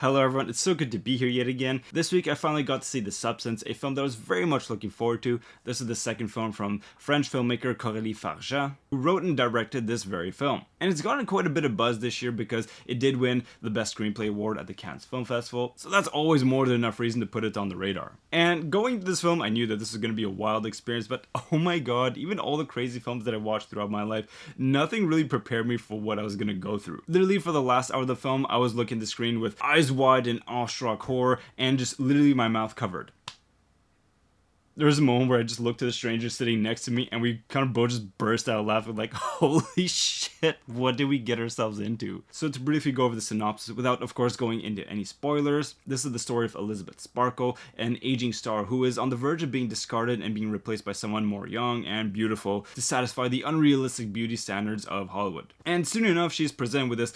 Hello everyone, it's so good to be here yet again. This week I finally got to see The Substance, a film that I was very much looking forward to. This is the second film from French filmmaker Coralie Farja, who wrote and directed this very film. And it's gotten quite a bit of buzz this year because it did win the Best Screenplay Award at the Cannes Film Festival, so that's always more than enough reason to put it on the radar. And going to this film, I knew that this was going to be a wild experience, but oh my god, even all the crazy films that I watched throughout my life, nothing really prepared me for what I was going to go through. Literally for the last hour of the film, I was looking at the screen with eyes wide in awestruck horror and just literally my mouth covered. There was a moment where I just looked at the stranger sitting next to me and we kind of both just burst out laughing like, holy shit, what did we get ourselves into? So to briefly go over the synopsis without of course going into any spoilers, this is the story of Elizabeth Sparkle, an aging star who is on the verge of being discarded and being replaced by someone more young and beautiful to satisfy the unrealistic beauty standards of Hollywood. And soon enough she's presented with this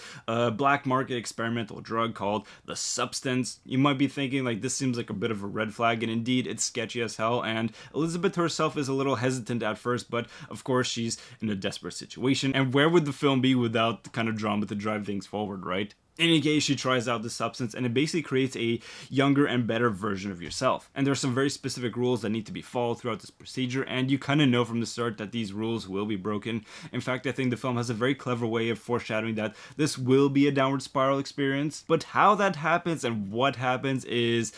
black market experimental drug called The Substance. You might be thinking like this seems like a bit of a red flag, and indeed it's sketchy as hell, and Elizabeth herself is a little hesitant at first, but of course she's in a desperate situation, and where would the film be without the kind of drama to drive things forward, right? In any case, she tries out the substance and it basically creates a younger and better version of yourself. And there are some very specific rules that need to be followed throughout this procedure, and you kind of know from the start that these rules will be broken. In fact, I think the film has a very clever way of foreshadowing that this will be a downward spiral experience. But how that happens and what happens is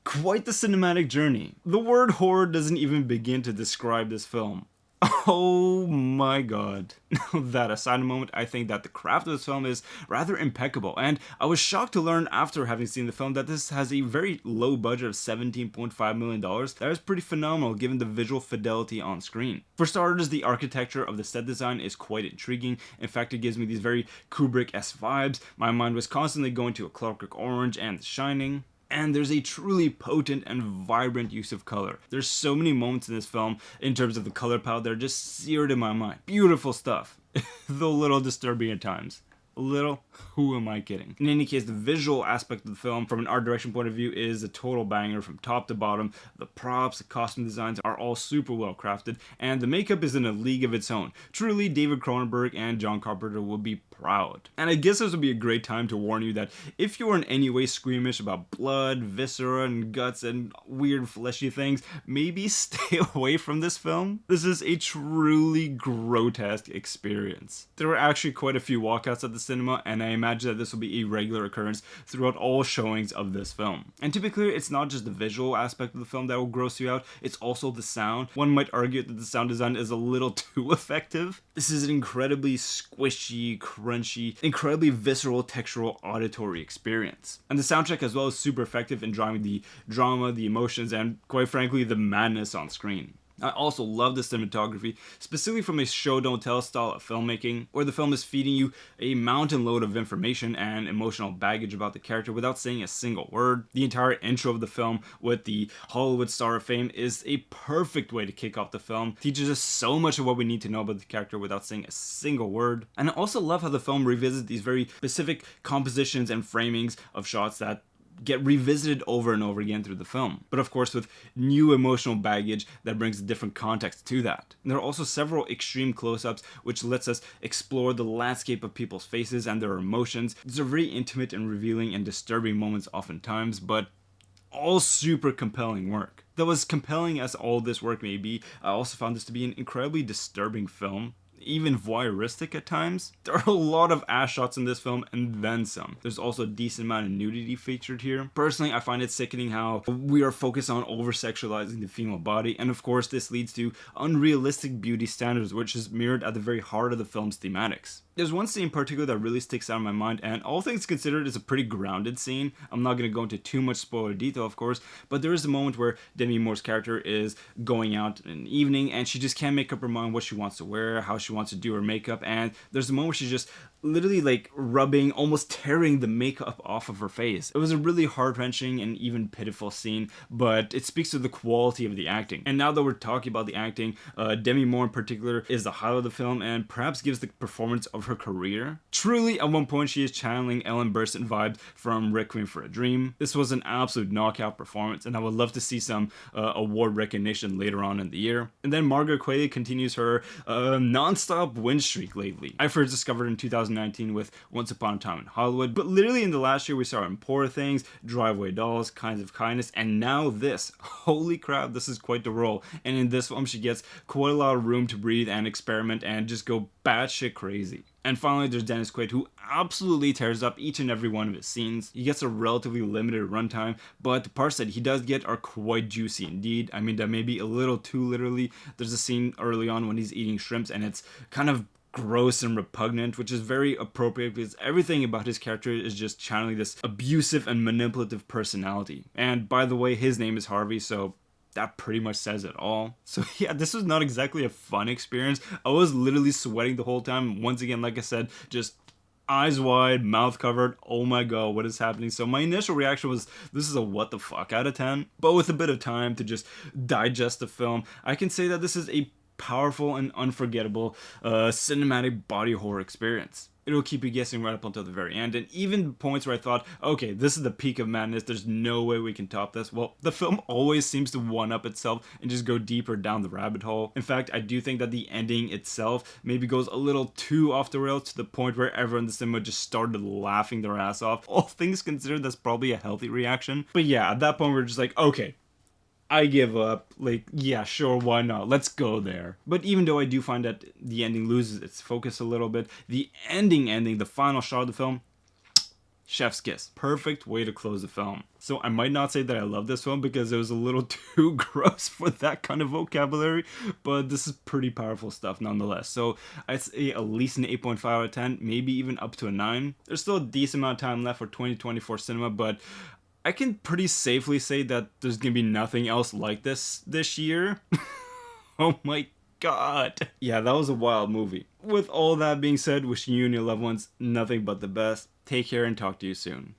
quite the cinematic journey. The word horror doesn't even begin to describe this film. Oh my god. That aside a moment, I think that the craft of this film is rather impeccable, and I was shocked to learn after having seen the film that this has a very low budget of $17.5 million. That is pretty phenomenal given the visual fidelity on screen. For starters, the architecture of the set design is quite intriguing. In fact, it gives me these very Kubrick-esque vibes. My mind was constantly going to A Clockwork Orange and The Shining. And there's a truly potent and vibrant use of color. There's so many moments in this film in terms of the color palette that are just seared in my mind. Beautiful stuff, though a little disturbing at times. A little? Who am I kidding? In any case, the visual aspect of the film from an art direction point of view is a total banger from top to bottom. The props, the costume designs are all super well crafted, and the makeup is in a league of its own. Truly, David Cronenberg and John Carpenter will be proud. And I guess this would be a great time to warn you that if you are in any way squeamish about blood, viscera, and guts, and weird fleshy things, maybe stay away from this film. This is a truly grotesque experience. There were actually quite a few walkouts at the cinema, and I imagine that this will be a regular occurrence throughout all showings of this film. And to be clear, it's not just the visual aspect of the film that will gross you out, it's also the sound. One might argue that the sound design is a little too effective. This is an incredibly squishy, crunchy, incredibly visceral, textural, auditory experience. And the soundtrack as well is super effective in driving the drama, the emotions, and quite frankly, the madness on screen. I also love the cinematography, specifically from a show-don't-tell style of filmmaking, where the film is feeding you a mountain load of information and emotional baggage about the character without saying a single word. The entire intro of the film with the Hollywood star of fame is a perfect way to kick off the film. It teaches us so much of what we need to know about the character without saying a single word. And I also love how the film revisits these very specific compositions and framings of shots that get revisited over and over again through the film, but of course with new emotional baggage that brings a different context to that. And there are also several extreme close-ups which lets us explore the landscape of people's faces and their emotions. These are very intimate and revealing and disturbing moments oftentimes, but all super compelling work. Though as compelling as all this work may be, I also found this to be an incredibly disturbing film, even voyeuristic at times. There are a lot of ass shots in this film and then some. There's also a decent amount of nudity featured here. Personally, I find it sickening how we are focused on over-sexualizing the female body, and of course this leads to unrealistic beauty standards, which is mirrored at the very heart of the film's thematics. There's one scene in particular that really sticks out in my mind, and all things considered is a pretty grounded scene. I'm not going to go into too much spoiler detail, of course, but there is a moment where Demi Moore's character is going out in the evening and she just can't make up her mind what she wants to wear, how she wants to do her makeup, and there's a moment where she's just literally like rubbing, almost tearing the makeup off of her face. It was a really heart-wrenching and even pitiful scene, but it speaks to the quality of the acting. And now that we're talking about the acting, Demi Moore in particular is the highlight of the film and perhaps gives the performance of her career. Truly, at one point she is channeling Ellen Burstyn vibes from Requiem for a Dream. This was an absolute knockout performance, and I would love to see some award recognition later on in the year. And then Margaret Qualley continues her non-stop win streak lately. I first discovered in 2009 2019 with Once Upon a Time in Hollywood, but literally in the last year we saw her in Poor Things, Driveway Dolls, Kinds of Kindness, and now this. Holy crap, this is quite the role. And in this film she gets quite a lot of room to breathe and experiment and just go batshit crazy. And finally, there's Dennis Quaid, who absolutely tears up each and every one of his scenes. He gets a relatively limited runtime, but the parts that he does get are quite juicy indeed. I mean, that may be a little too literally. There's a scene early on when he's eating shrimps, and it's kind of gross and repugnant, which is very appropriate because everything about his character is just channeling this abusive and manipulative personality. And by the way, his name is Harvey, so that pretty much says it all. So yeah, this was not exactly a fun experience. I was literally sweating the whole time. Once again, like I said, just eyes wide, mouth covered. Oh my god, what is happening? So my initial reaction was, this is a what the fuck out of 10. But with a bit of time to just digest the film, I can say that this is a powerful and unforgettable cinematic body horror experience. It'll keep you guessing right up until the very end, and even points where I thought, okay, this is the peak of madness, there's no way we can top this. Well, the film always seems to one-up itself and just go deeper down the rabbit hole. In fact, I do think that the ending itself maybe goes a little too off the rails to the point where everyone in the cinema just started laughing their ass off. All things considered, that's probably a healthy reaction. But yeah, at that point we're just like, okay, I give up. Like, yeah, sure, why not? Let's go there. But even though I do find that the ending loses its focus a little bit, the ending, the final shot of the film, chef's kiss. Perfect way to close the film. So I might not say that I love this film because it was a little too gross for that kind of vocabulary, but this is pretty powerful stuff nonetheless. So I'd say at least an 8.5 out of 10, maybe even up to a 9. There's still a decent amount of time left for 2024 cinema, but I can pretty safely say that there's gonna be nothing else like this year. Oh my god. Yeah, that was a wild movie. With all that being said, wishing you and your loved ones nothing but the best. Take care and talk to you soon.